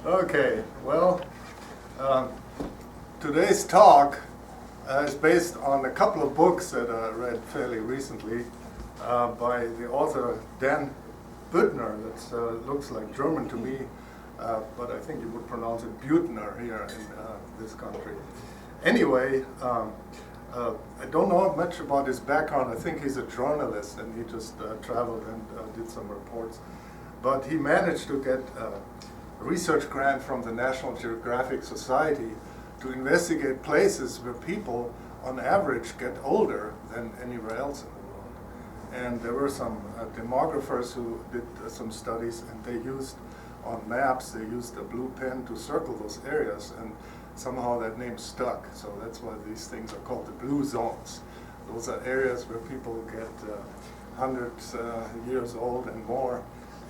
Okay, well, today's talk is based on a couple of books that I read fairly recently by the author Dan Büttner. That looks like German to me, but I think you would pronounce it Büttner here in this country. Anyway, I don't know much about his background. I think he's a journalist and he just traveled and did some reports. But he managed to get a research grant from the National Geographic Society to investigate places where people, on average, get older than anywhere else in the world. And there were some demographers who did some studies, and they used, on maps, they used a blue pen to circle those areas, and somehow that name stuck. So that's why these things are called the blue zones. Those are areas where people get 100 years old and more,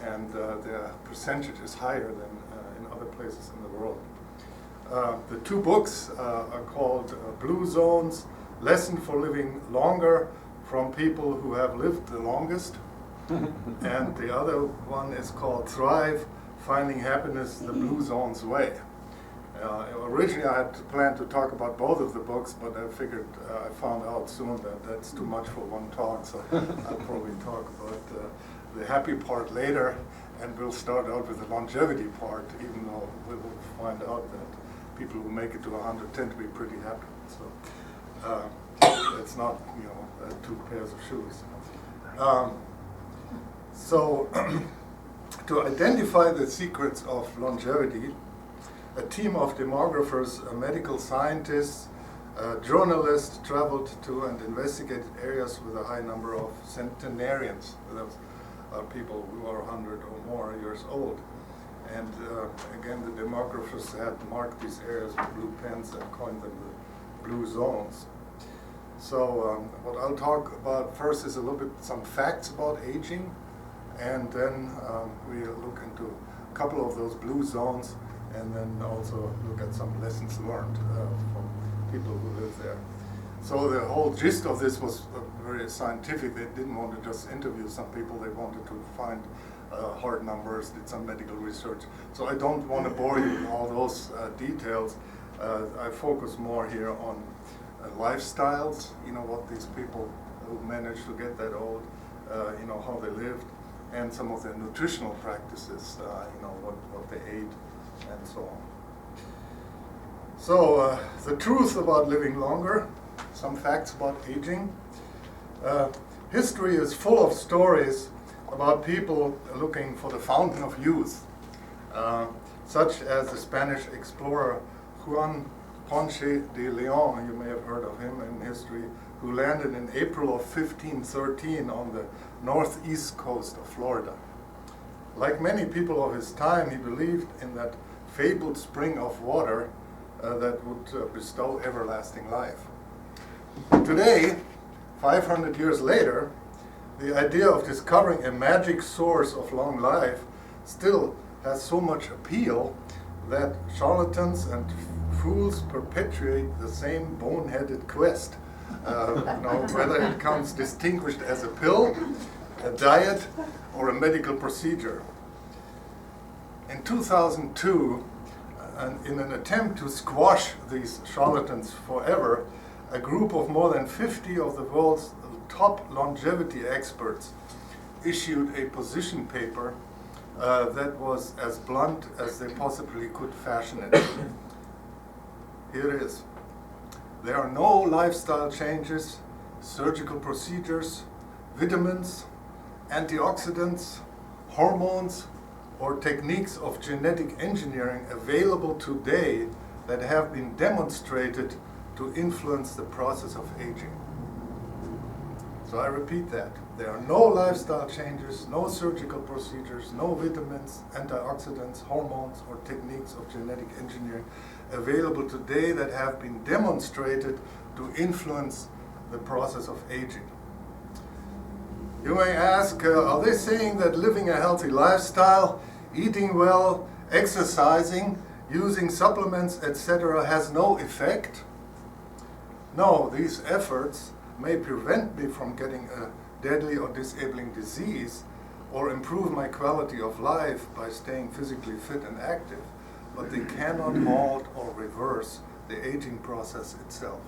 and their percentage is higher than in other places in the world. The two books are called Blue Zones, Lesson for Living Longer from People Who Have Lived the Longest. And the other one is called Thrive, Finding Happiness the Blue Zone's Way. Originally I had planned to talk about both of the books, but I figured I found out soon that that's too much for one talk, so I'll probably talk about the happy part later, and we'll start out with the longevity part, even though we will find out that people who make it to 100 tend to be pretty happy. So it's not, two pairs of shoes. So to identify the secrets of longevity, a team of demographers, medical scientists, journalists traveled to and investigated areas with a high number of centenarians. Those are people who are 100 or more years old. And again, the demographers had marked these areas with blue pens and coined them the blue zones. So what I'll talk about first is a little bit some facts about aging, and then we'll look into a couple of those blue zones, and then also look at some lessons learned from people who live there. So the whole gist of this was very scientific. They didn't want to just interview some people, they wanted to find hard numbers, did some medical research. So I don't want to bore you with all those details. I focus more here on lifestyles, what these people who managed to get that old, how they lived, and some of their nutritional practices, what they ate, and so on. So the truth about living longer, some facts about aging. History is full of stories about people looking for the fountain of youth, such as the Spanish explorer Juan Ponce de Leon, you may have heard of him in history, who landed in April of 1513 on the northeast coast of Florida. Like many people of his time, he believed in that fabled spring of water that would bestow everlasting life. Today, 500 years later, the idea of discovering a magic source of long life still has so much appeal that charlatans and fools perpetuate the same boneheaded quest, whether it comes distinguished as a pill, a diet, or a medical procedure. In 2002, in an attempt to squash these charlatans forever, a group of more than 50 of the world's top longevity experts issued a position paper that was as blunt as they possibly could fashion it. Here it is. There are no lifestyle changes, surgical procedures, vitamins, antioxidants, hormones, or techniques of genetic engineering available today that have been demonstrated to influence the process of aging. So I repeat that. There are no lifestyle changes, no surgical procedures, no vitamins, antioxidants, hormones, or techniques of genetic engineering available today that have been demonstrated to influence the process of aging. You may ask, are they saying that living a healthy lifestyle, eating well, exercising, using supplements, etc. has no effect? No, these efforts may prevent me from getting a deadly or disabling disease or improve my quality of life by staying physically fit and active, but they cannot halt or reverse the aging process itself.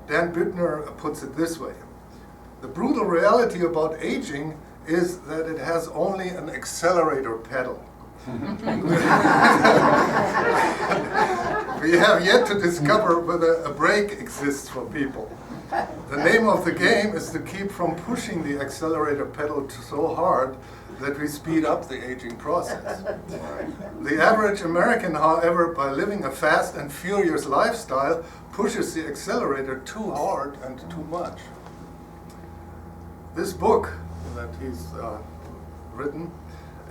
Dan Buettner puts it this way: the brutal reality about aging is that it has only an accelerator pedal. We have yet to discover whether a brake exists for people. The name of the game is to keep from pushing the accelerator pedal so hard that we speed up the aging process. The average American, however, by living a fast and furious lifestyle, pushes the accelerator too hard and too much. This book that he's written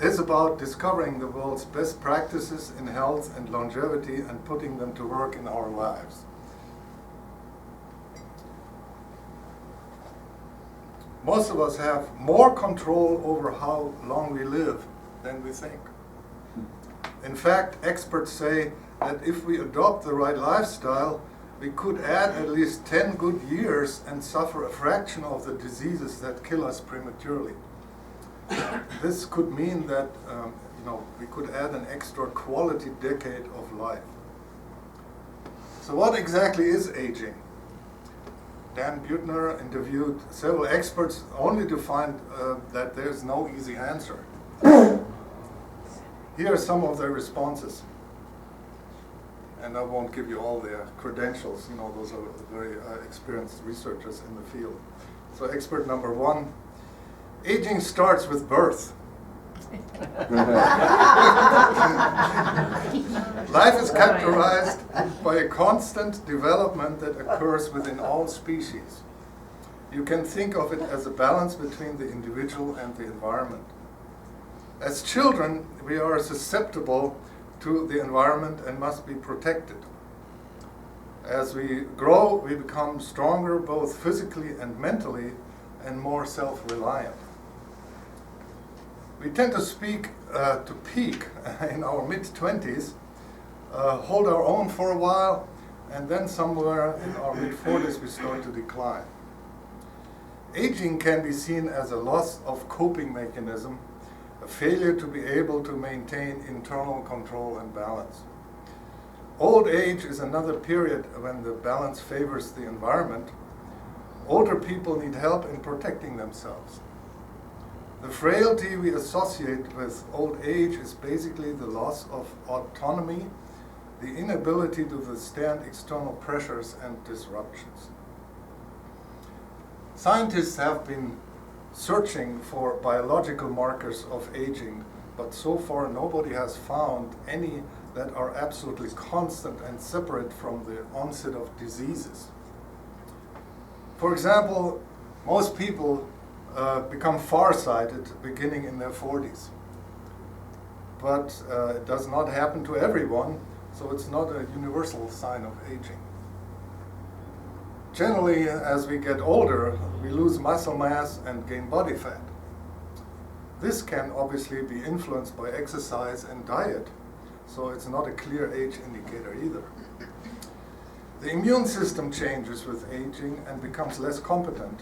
is about discovering the world's best practices in health and longevity and putting them to work in our lives. Most of us have more control over how long we live than we think. In fact, experts say that if we adopt the right lifestyle, we could add at least 10 good years and suffer a fraction of the diseases that kill us prematurely. This could mean that we could add an extra quality decade of life. So what exactly is aging? Dan Buettner interviewed several experts only to find that there's no easy answer. Here are some of their responses. And I won't give you all their credentials, those are very experienced researchers in the field. So expert number one: aging starts with birth. Life is characterized by a constant development that occurs within all species. You can think of it as a balance between the individual and the environment. As children, we are susceptible to the environment and must be protected. As we grow, we become stronger both physically and mentally and more self-reliant. We tend to peak in our mid-20s, hold our own for a while, and then somewhere in our mid-40s we start to decline. Aging can be seen as a loss of coping mechanism, a failure to be able to maintain internal control and balance. Old age is another period when the balance favors the environment. Older people need help in protecting themselves. The frailty we associate with old age is basically the loss of autonomy, the inability to withstand external pressures and disruptions. Scientists have been searching for biological markers of aging, but so far nobody has found any that are absolutely constant and separate from the onset of diseases. For example, most people become farsighted beginning in their 40s. But it does not happen to everyone, so it's not a universal sign of aging. Generally, as we get older, we lose muscle mass and gain body fat. This can obviously be influenced by exercise and diet, so it's not a clear age indicator either. The immune system changes with aging and becomes less competent,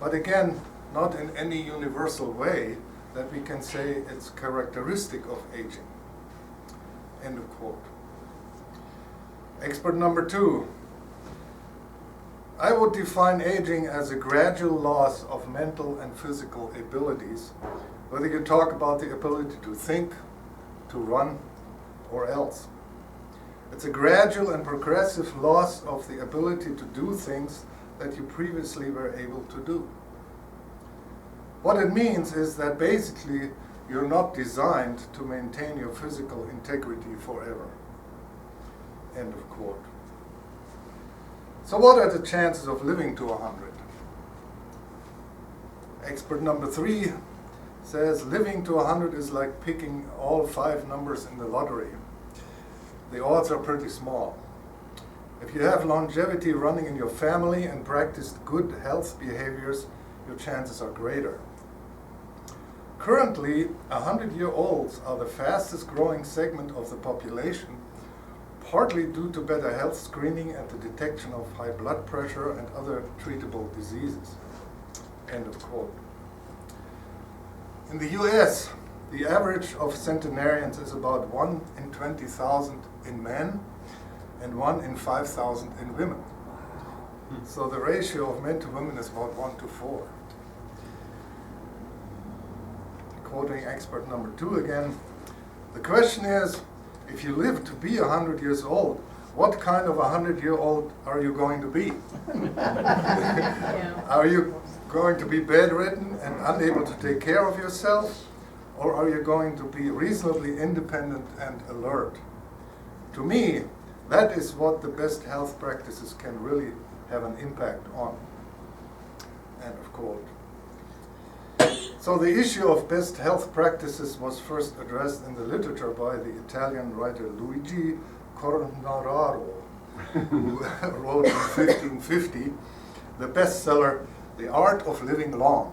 but again, not in any universal way that we can say it's characteristic of aging. End of quote. Expert number two: I would define aging as a gradual loss of mental and physical abilities, whether you talk about the ability to think, to run, or else. It's a gradual and progressive loss of the ability to do things that you previously were able to do. What it means is that basically you're not designed to maintain your physical integrity forever. End of quote. So what are the chances of living to 100? Expert number three says living to 100 is like picking all 5 numbers in the lottery. The odds are pretty small. If you have longevity running in your family and practiced good health behaviors, your chances are greater. Currently, 100-year-olds are the fastest growing segment of the population, partly due to better health screening and the detection of high blood pressure and other treatable diseases. End of quote. In the US, The average of centenarians is about 1 in 20,000 in men and 1 in 5,000 in women. So the ratio of men to women is about 1 to 4. Quoting expert number 2 again, the question is, if you live to be 100 years old, what kind of 100-year-old are you going to be? Are you going to be bedridden and unable to take care of yourself? Or are you going to be reasonably independent and alert? To me, that is what the best health practices can really have an impact on. End of quote. So the issue of best health practices was first addressed in the literature by the Italian writer Luigi Cornararo, who wrote in 1550 the bestseller The Art of Living Long,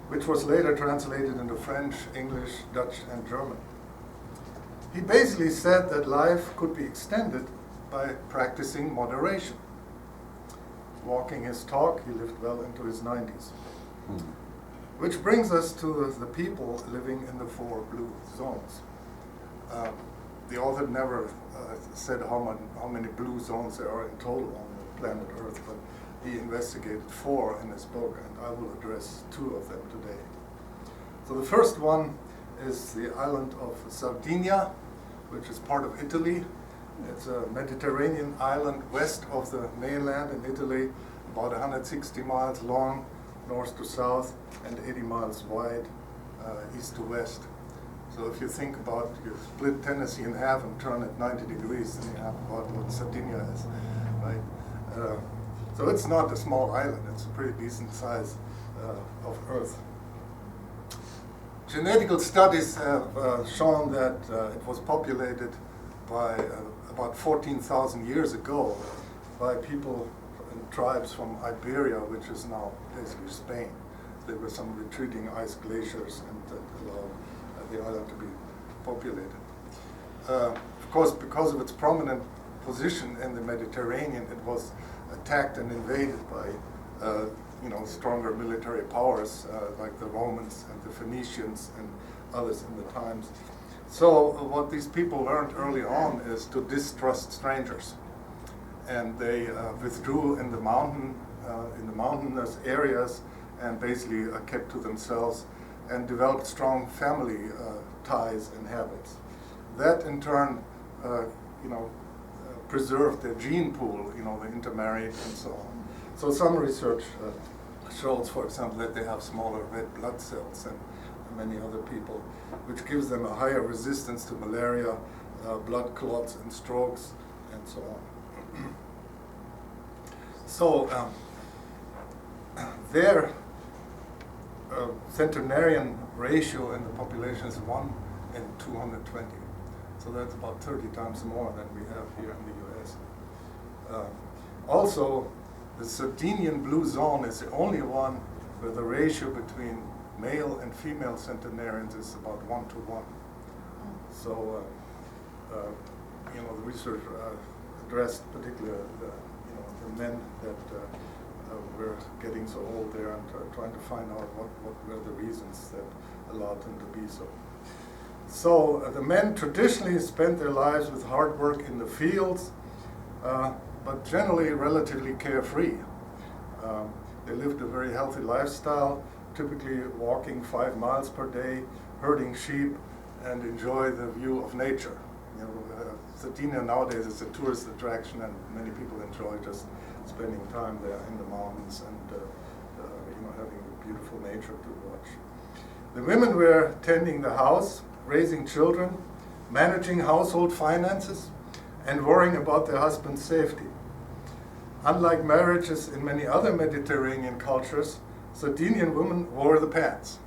which was later translated into French, English, Dutch, and German. He basically said that life could be extended by practicing moderation. Walking his talk, he lived well into his 90s. Which brings us to the people living in the 4 blue zones. The author never said how many blue zones there are in total on the planet Earth, but he investigated 4 in his book, and I will address 2 of them today. So the first one is the island of Sardinia, which is part of Italy. It's a Mediterranean island west of the mainland in Italy, about 160 miles long, north to south, and 80 miles wide, east to west. So if you think about, you split Tennessee in half and turn it 90 degrees, then you have about what Sardinia is, right? So it's not a small island, it's a pretty decent size of Earth. Genetical studies have shown that it was populated by about 14,000 years ago by people and tribes from Iberia, which is now basically Spain. There were some retreating ice glaciers and that allowed the island to be populated. Of course, because of its prominent position in the Mediterranean, it was attacked and invaded by stronger military powers like the Romans and the Phoenicians and others in the times. So what these people learned early on is to distrust strangers, and they withdrew in the mountainous areas and basically kept to themselves and developed strong family ties and habits. That in turn, preserved their gene pool, they intermarried and so on. So some research shows, for example, that they have smaller red blood cells than many other people, which gives them a higher resistance to malaria, blood clots and strokes, and so on. So their centenarian ratio in the population is 1 in 220. So that's about 30 times more than we have here in the US. Also, the Sardinian blue zone is the only one where the ratio between male and female centenarians is about 1 to 1. So, the research addressed particularly the men that were getting so old there and trying to find out what were the reasons that allowed them to be so. So the men traditionally spent their lives with hard work in the fields, but generally relatively carefree. They lived a very healthy lifestyle, typically walking 5 miles per day, herding sheep, and enjoy the view of nature. Sardinia nowadays is a tourist attraction, and many people enjoy just spending time there in the mountains and having beautiful nature to watch. The women were tending the house, raising children, managing household finances, and worrying about their husband's safety. Unlike marriages in many other Mediterranean cultures, Sardinian women wore the pants.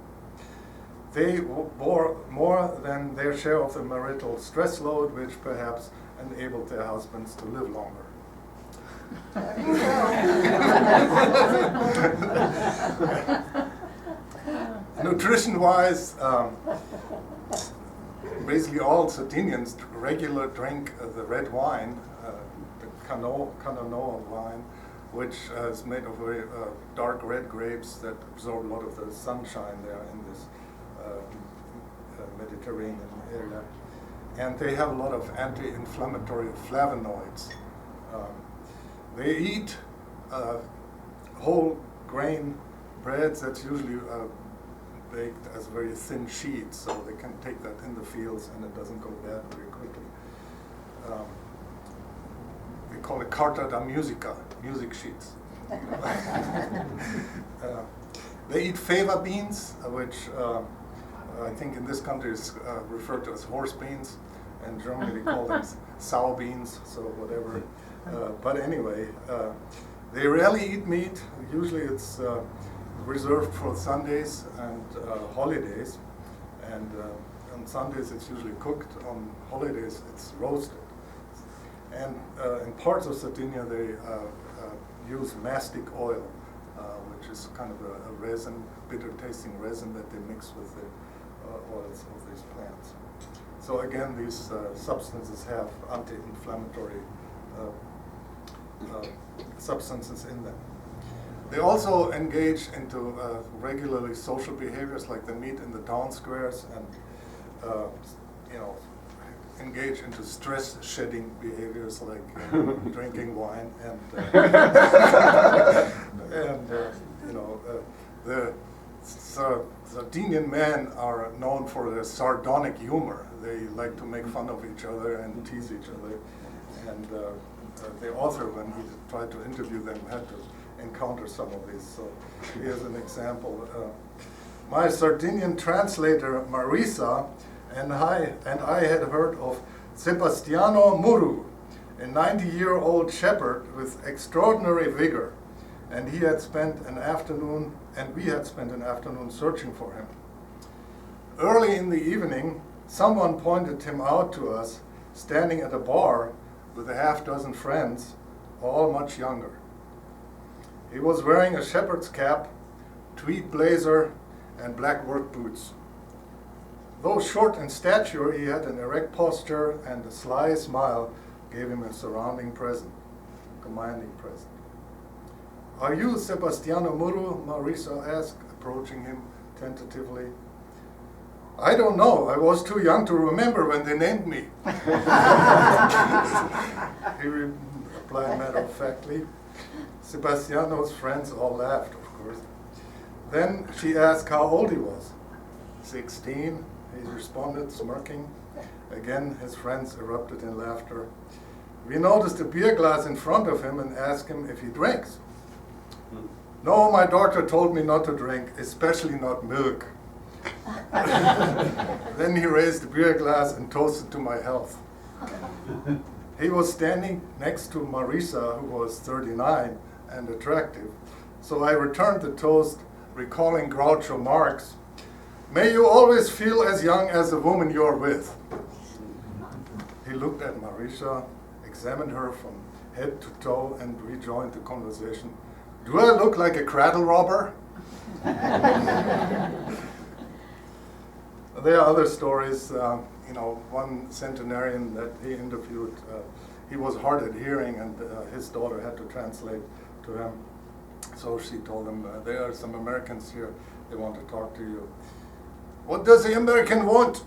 They bore more than their share of the marital stress load, which perhaps enabled their husbands to live longer. Nutrition-wise, basically all Sardinians regularly drink the red wine, the Cananoa wine, which is made of very dark red grapes that absorb a lot of the sunshine there in this Mediterranean area. And they have a lot of anti-inflammatory flavonoids. They eat whole grain breads that's usually baked as very thin sheets, so they can take that in the fields and it doesn't go bad very quickly. They call it carta da musica, music sheets. They eat fava beans, which I think in this country is referred to as horse beans. In Germany they call them sow beans, so whatever. But anyway, they rarely eat meat. Usually it's reserved for Sundays and holidays. And on Sundays it's usually cooked. On holidays it's roasted. And in parts of Sardinia they use mastic oil, which is kind of a resin, bitter-tasting resin that they mix with the oils of these plants. So again, these substances have anti-inflammatory substances in them. They also engage into regularly social behaviors, like they meet in the town squares and engage into stress-shedding behaviors like drinking wine the Sardinian men are known for their sardonic humor. They like to make fun of each other and tease each other. And the author, when he tried to interview them, had to encounter some of these. So here's an example. My Sardinian translator, Marisa, and I had heard of Sebastiano Muru, a 90-year-old shepherd with extraordinary vigor, and we had spent an afternoon searching for him. Early in the evening, someone pointed him out to us, standing at a bar with a half-dozen friends, all much younger. He was wearing a shepherd's cap, tweed blazer, and black work boots. Though short in stature, he had an erect posture, and a sly smile gave him a commanding presence. "Are you Sebastiano Muru?" Marisa asked, approaching him tentatively. "I don't know. I was too young to remember when they named me." He replied matter-of-factly. Sebastiano's friends all laughed, of course. Then she asked how old he was. 16, he responded, smirking. Again, his friends erupted in laughter. We noticed a beer glass in front of him and asked him if he drinks. "No, my doctor told me not to drink, especially not milk." Then he raised the beer glass and toasted to my health. He was standing next to Marisa, who was 39 and attractive, so I returned the toast, recalling Groucho Marx. "May you always feel as young as the woman you're with." He looked at Marisa, examined her from head to toe, and rejoined the conversation. "Do I look like a cradle robber?" There are other stories. One centenarian that he interviewed, he was hard at hearing, and his daughter had to translate to him. So she told him, "There are some Americans here. They want to talk to you." "What does the American want?"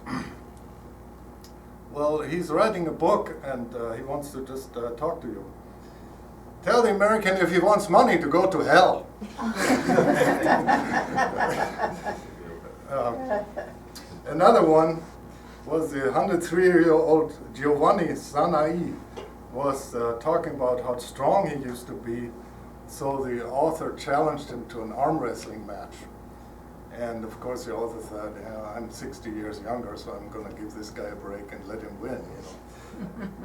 "Well, he's writing a book, and he wants to just talk to you." "Tell the American if he wants money to go to hell." Another one was the 103-year-old Giovanni Zanai was talking about how strong he used to be, so the author challenged him to an arm wrestling match. And of course the author thought, I'm 60 years younger, so I'm going to give this guy a break and let him win,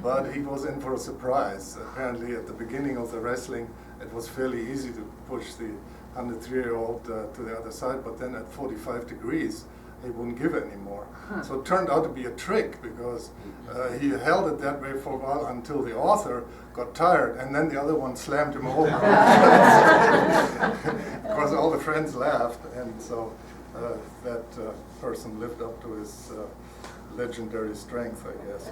But he was in for a surprise. Apparently at the beginning of the wrestling, it was fairly easy to push the 103-year-old to the other side, but then at 45 degrees, he wouldn't give anymore. So it turned out to be a trick, because he held it that way for a while until the author got tired, and then the other one slammed him over. Because all the friends laughed, and so that person lived up to his legendary strength, I guess.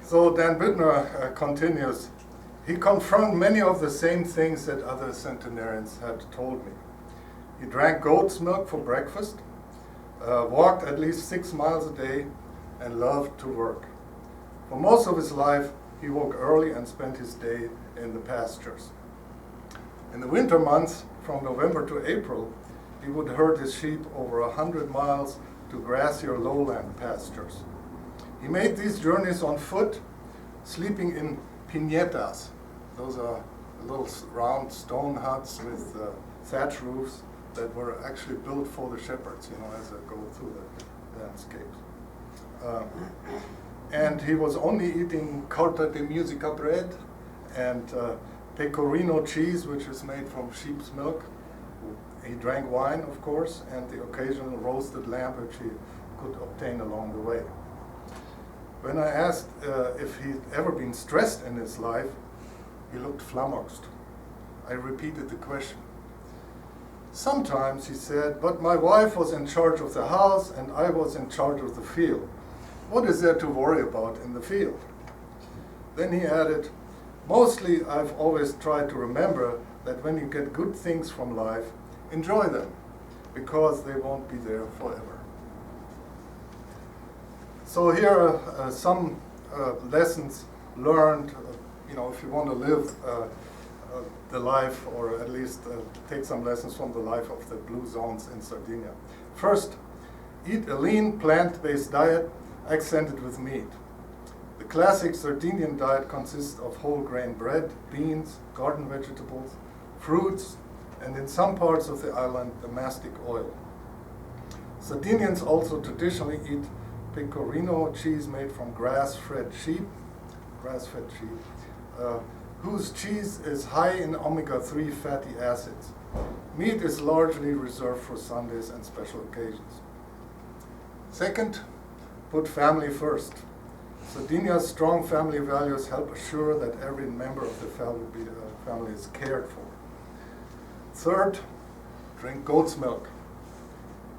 So Dan Bittner continues, he confirmed many of the same things that other centenarians had told me. He drank goat's milk for breakfast, walked at least 6 miles a day, and loved to work. For most of his life, he woke early and spent his day in the pastures. In the winter months, from November to April, he would herd his sheep over 100 miles to grassier lowland pastures. He made these journeys on foot, sleeping in piñetas. Those are little round stone huts with thatch roofs that were actually built for the shepherds, as they go through the landscapes. And he was only eating carta de musica bread and pecorino cheese, which is made from sheep's milk. He drank wine, of course, and the occasional roasted lamb, which he could obtain along the way. When I asked if he'd ever been stressed in his life, he looked flummoxed. I repeated the question. Sometimes, he said, but my wife was in charge of the house and I was in charge of the field. What is there to worry about in the field? Then he added, mostly I've always tried to remember that when you get good things from life, enjoy them, because they won't be there forever. So here are some lessons learned, if you want to live the life, or at least take some lessons from the life of the blue zones in Sardinia. First, eat a lean plant-based diet accented with meat. The classic Sardinian diet consists of whole grain bread, beans, garden vegetables, fruits, and in some parts of the island, the mastic oil. Sardinians also traditionally eat pecorino cheese made from grass-fed sheep, whose cheese is high in omega-3 fatty acids. Meat is largely reserved for Sundays and special occasions. Second, put family first. Sardinia's strong family values help assure that every member of the family is cared for. Third, drink goat's milk.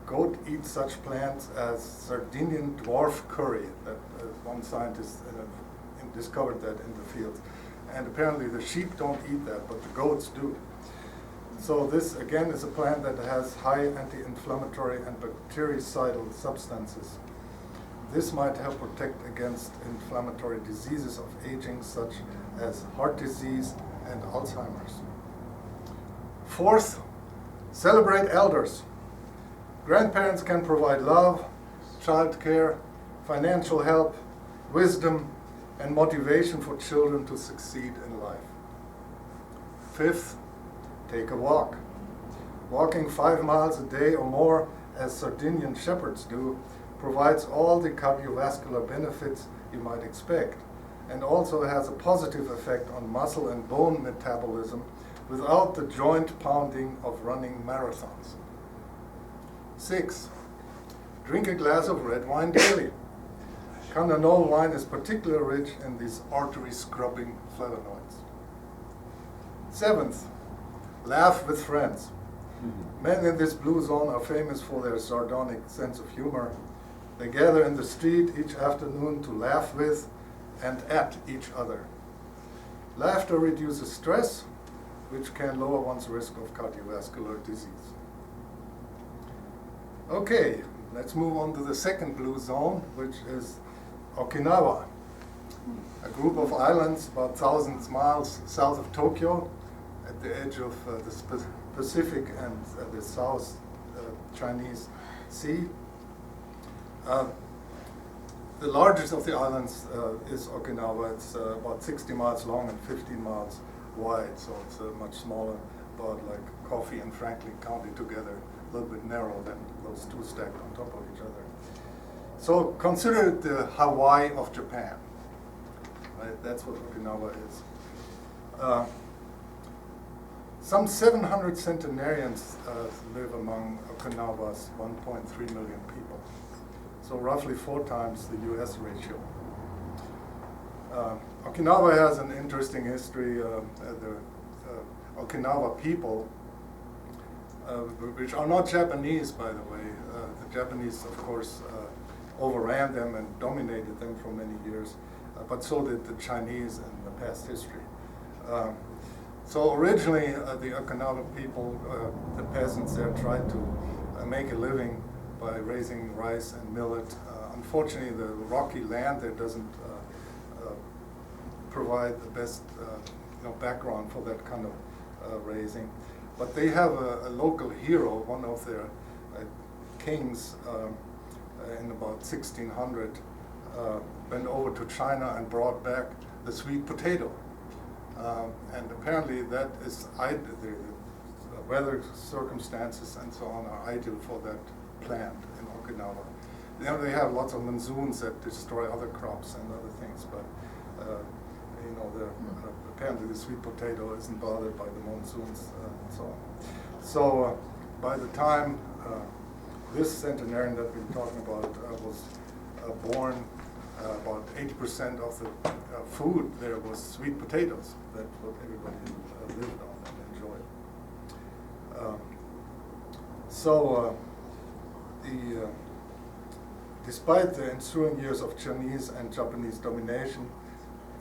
Goat eats such plants as Sardinian dwarf curry. That one scientist discovered that in the fields. And apparently the sheep don't eat that, but the goats do. So this, again, is a plant that has high anti-inflammatory and bactericidal substances. This might help protect against inflammatory diseases of aging, such as heart disease and Alzheimer's. Fourth, celebrate elders. Grandparents can provide love, child care, financial help, wisdom, and motivation for children to succeed in life. Fifth, take a walk. Walking 5 miles a day or more, as Sardinian shepherds do, provides all the cardiovascular benefits you might expect, and also has a positive effect on muscle and bone metabolism without the joint pounding of running marathons. 6, drink a glass of red wine daily. Cananol wine is particularly rich in these artery-scrubbing flavonoids. 7th, laugh with friends. Men in this blue zone are famous for their sardonic sense of humor. They gather in the street each afternoon to laugh with and at each other. Laughter reduces stress, which can lower one's risk of cardiovascular disease. Okay, let's move on to the second blue zone, which is Okinawa, a group of islands about 1,000 miles south of Tokyo, at the edge of the Pacific and the South Chinese Sea. The largest of the islands is Okinawa. It's about 60 miles long and 15 miles wide, so it's much smaller, about like Coffee and Franklin County together, a little bit narrower than those two stacked on top of each other. So consider it the Hawaii of Japan. Right? That's what Okinawa is. Some 700 centenarians live among Okinawa's 1.3 million people. So roughly 4 times the US ratio. Okinawa has an interesting history. The Okinawa people, which are not Japanese, by the way. The Japanese, of course, overran them and dominated them for many years, but so did the Chinese in the past history. So originally, the Okinawa people, the peasants there, tried to make a living by raising rice and millet. Unfortunately, the rocky land there doesn't provide the best background for that kind of raising. But they have a local hero, one of their kings in about 1600, went over to China and brought back the sweet potato. And apparently that is the weather circumstances and so on are ideal for that plant in Okinawa. They have lots of monsoons that destroy other crops and other things, but apparently the sweet potato isn't bothered by the monsoons and so on. So by the time this centenarian that we're talking about was born, about 80% of the food there was sweet potatoes. That's what everybody lived on and enjoyed. Despite the ensuing years of Chinese and Japanese domination,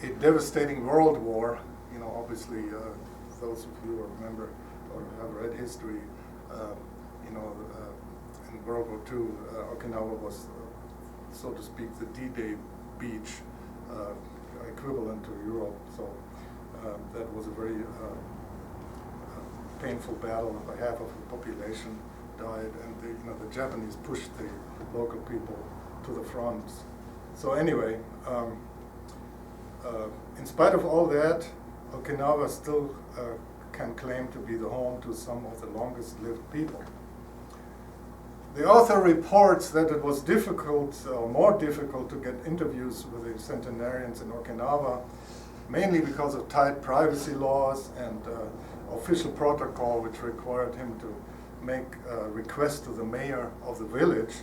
a devastating world war, obviously those of you who remember or have read history, in World War II, Okinawa was, so to speak, the D-Day beach, equivalent to Europe. So that was a very painful battle. Half of the population died, and the Japanese pushed the local people to the fronts. So anyway, in spite of all that, Okinawa still can claim to be the home to some of the longest lived people. The author reports that it was difficult, or more difficult, to get interviews with the centenarians in Okinawa, mainly because of tight privacy laws and official protocol which required him to make a request to the mayor of the village,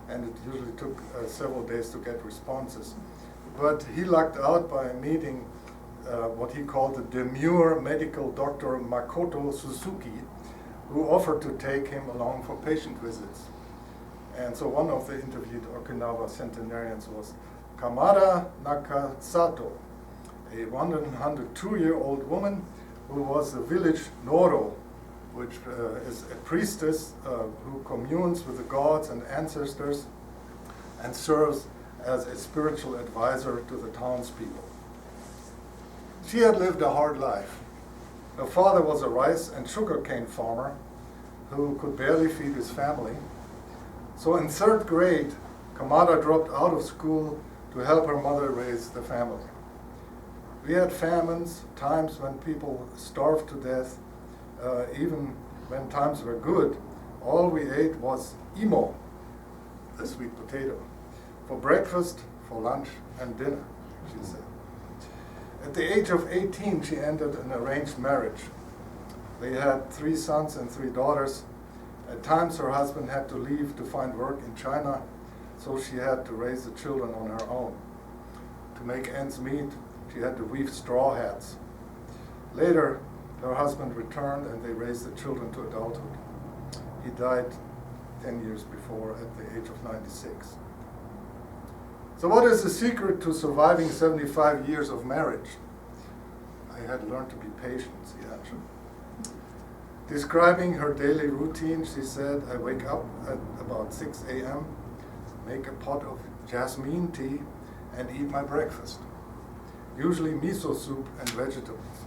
and it usually took several days to get responses. But he lucked out by meeting what he called the demure medical doctor Makoto Suzuki, who offered to take him along for patient visits. And so one of the interviewed Okinawa centenarians was Kamada Nakasato, a 102-year-old woman who was the village Noro, which is a priestess who communes with the gods and ancestors and serves as a spiritual advisor to the townspeople. She had lived a hard life. Her father was a rice and sugarcane farmer who could barely feed his family. So in 3rd grade, Kamada dropped out of school to help her mother raise the family. We had famines, times when people starved to death. Even when times were good, all we ate was imo, the sweet potato, for breakfast, for lunch, and dinner, she said. At the age of 18, she entered an arranged marriage. They had 3 sons and 3 daughters. At times, her husband had to leave to find work in China, so she had to raise the children on her own. To make ends meet, she had to weave straw hats. Later, her husband returned and they raised the children to adulthood. He died 10 years before at the age of 96. So what is the secret to surviving 75 years of marriage? I had learned to be patient, she answered. Describing her daily routine, she said, I wake up at about 6 a.m., make a pot of jasmine tea, and eat my breakfast, usually miso soup and vegetables.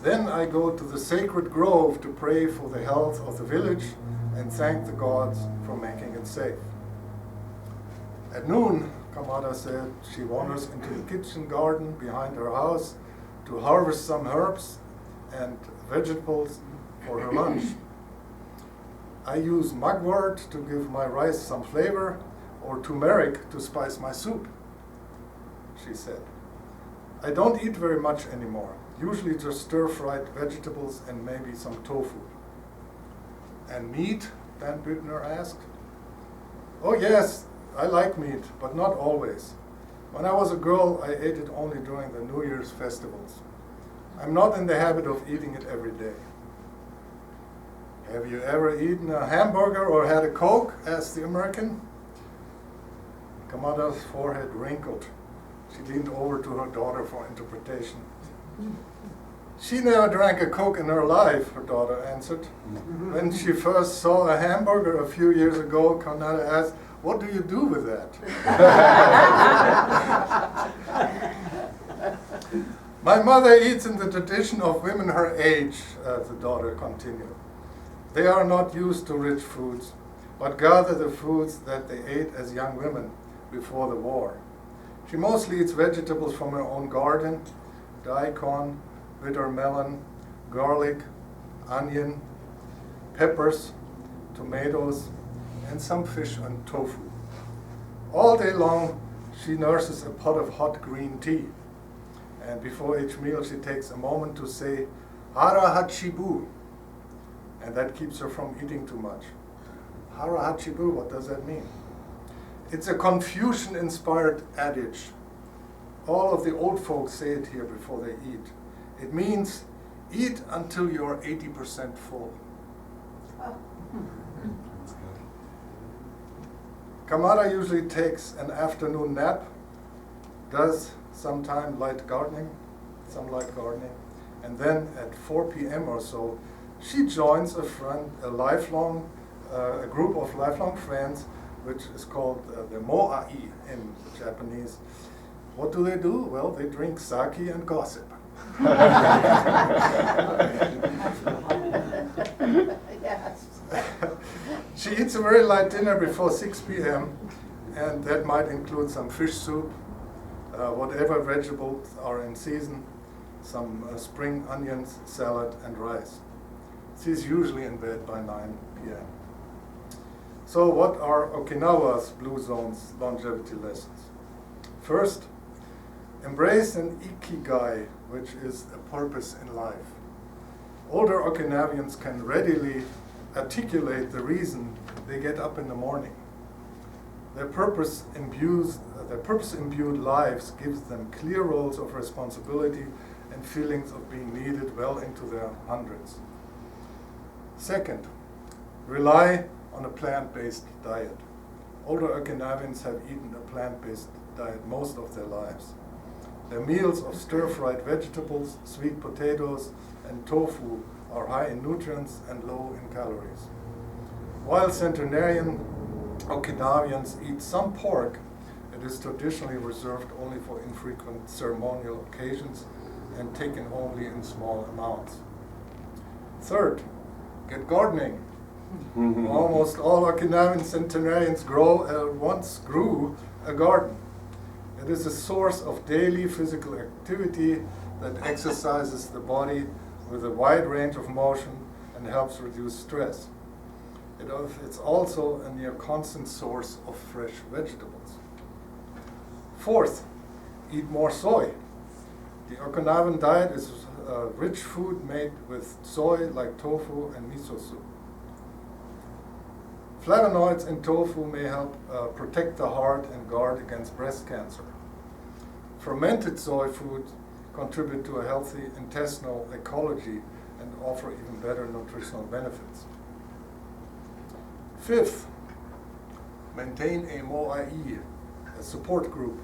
Then I go to the sacred grove to pray for the health of the village and thank the gods for making it safe. At noon, Kamada said, she wanders into the kitchen garden behind her house to harvest some herbs and vegetables for her lunch. I use mugwort to give my rice some flavor, or turmeric to spice my soup, she said. I don't eat very much anymore, usually just stir-fried vegetables and maybe some tofu. And meat? Dan Büttner asked. Oh yes, I like meat, but not always. When I was a girl, I ate it only during the New Year's festivals. I'm not in the habit of eating it every day. Have you ever eaten a hamburger or had a Coke? Asked the American. Kamada's forehead wrinkled. She leaned over to her daughter for interpretation. She never drank a Coke in her life, her daughter answered. When she first saw a hamburger a few years ago, Kanada asked, "What do you do with that?" My mother eats in the tradition of women her age, the daughter continued. They are not used to rich foods, but gather the foods that they ate as young women before the war. She mostly eats vegetables from her own garden, daikon, bitter melon, garlic, onion, peppers, tomatoes, and some fish and tofu. All day long, she nurses a pot of hot green tea. And before each meal, she takes a moment to say, "Hara hachibu," and that keeps her from eating too much. Hara hachibu, what does that mean? It's a Confucian-inspired adage. All of the old folks say it here before they eat. It means, eat until you're 80% full. Kamara usually takes an afternoon nap, does some light gardening, and then at 4 p.m. or so, she joins a group of lifelong friends, which is called the moai in Japanese. What do? Well, they drink sake and gossip. Yes. She eats a very light dinner before 6 p.m., and that might include some fish soup, whatever vegetables are in season, some spring onions, salad, and rice. She's usually in bed by 9 p.m. So what are Okinawa's Blue Zone's longevity lessons? First, embrace an ikigai, which is a purpose in life. Older Okinawians can readily articulate the reason they get up in the morning. Their purpose-imbued lives gives them clear roles of responsibility and feelings of being needed well into their hundreds. Second, rely on a plant-based diet. Older Okinawians have eaten a plant-based diet most of their lives. Their meals of stir-fried vegetables, sweet potatoes, and tofu are high in nutrients and low in calories. While centenarian Okinawians eat some pork, it is traditionally reserved only for infrequent ceremonial occasions and taken only in small amounts. Third, get gardening. Almost all Okinawan centenarians once grew a garden. It is a source of daily physical activity that exercises the body with a wide range of motion and helps reduce stress. It's also a near constant source of fresh vegetables. Fourth, eat more soy. The Okinawan diet is rich food made with soy like tofu and miso soup. Flavonoids in tofu may help protect the heart and guard against breast cancer. Fermented soy foods contribute to a healthy intestinal ecology and offer even better nutritional benefits. Fifth, maintain a moai, a support group.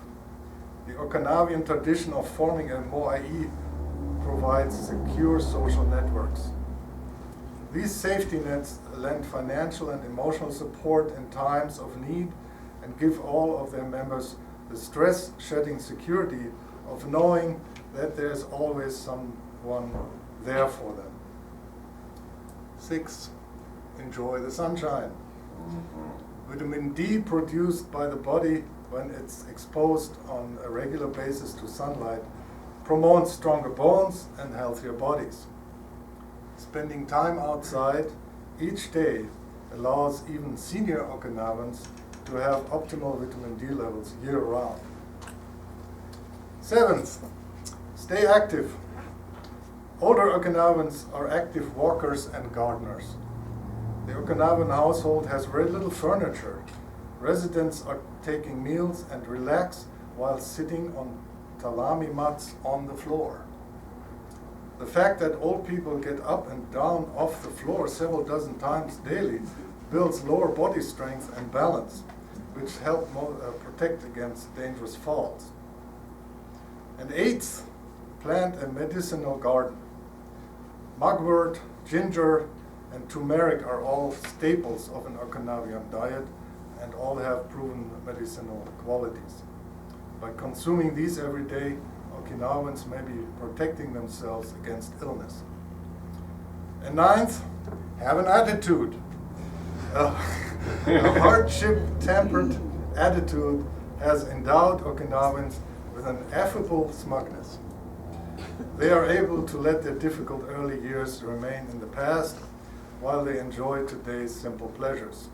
The Okinawan tradition of forming a moai provides secure social networks. These safety nets lend financial and emotional support in times of need and give all of their members the stress-shedding security of knowing that there's always someone there for them. Six, enjoy the sunshine. Vitamin D produced by the body when it's exposed on a regular basis to sunlight promotes stronger bones and healthier bodies. Spending time outside each day allows even senior Okinawans to have optimal vitamin D levels year-round. Seventh, stay active. Older Okinawans are active walkers and gardeners. The Okinawan household has very little furniture. Residents are taking meals and relax while sitting on tatami mats on the floor. The fact that old people get up and down off the floor several dozen times daily builds lower body strength and balance, which help protect against dangerous falls. And eighth, plant a medicinal garden. Mugwort, ginger, and turmeric are all staples of an Okinawan diet and all have proven medicinal qualities. By consuming these every day, Okinawans may be protecting themselves against illness. And ninth, have an attitude. A hardship-tempered attitude has endowed Okinawans with an affable smugness. They are able to let their difficult early years remain in the past while they enjoy today's simple pleasures.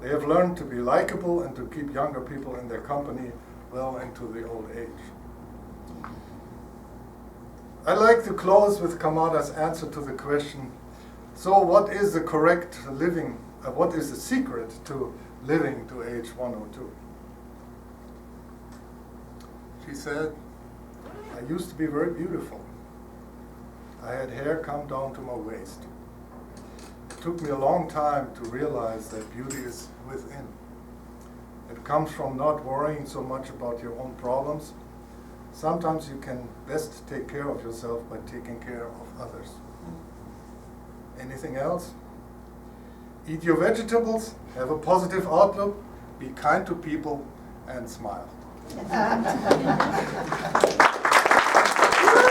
They have learned to be likable and to keep younger people in their company well into the old age. I'd like to close with Kamada's answer to the question, so what is the correct living, what is the secret to living to age 102? She said, I used to be very beautiful. I had hair come down to my waist. It took me a long time to realize that beauty is within. It comes from not worrying so much about your own problems. Sometimes you can best take care of yourself by taking care of others. Anything else? Eat your vegetables, have a positive outlook, be kind to people, and smile.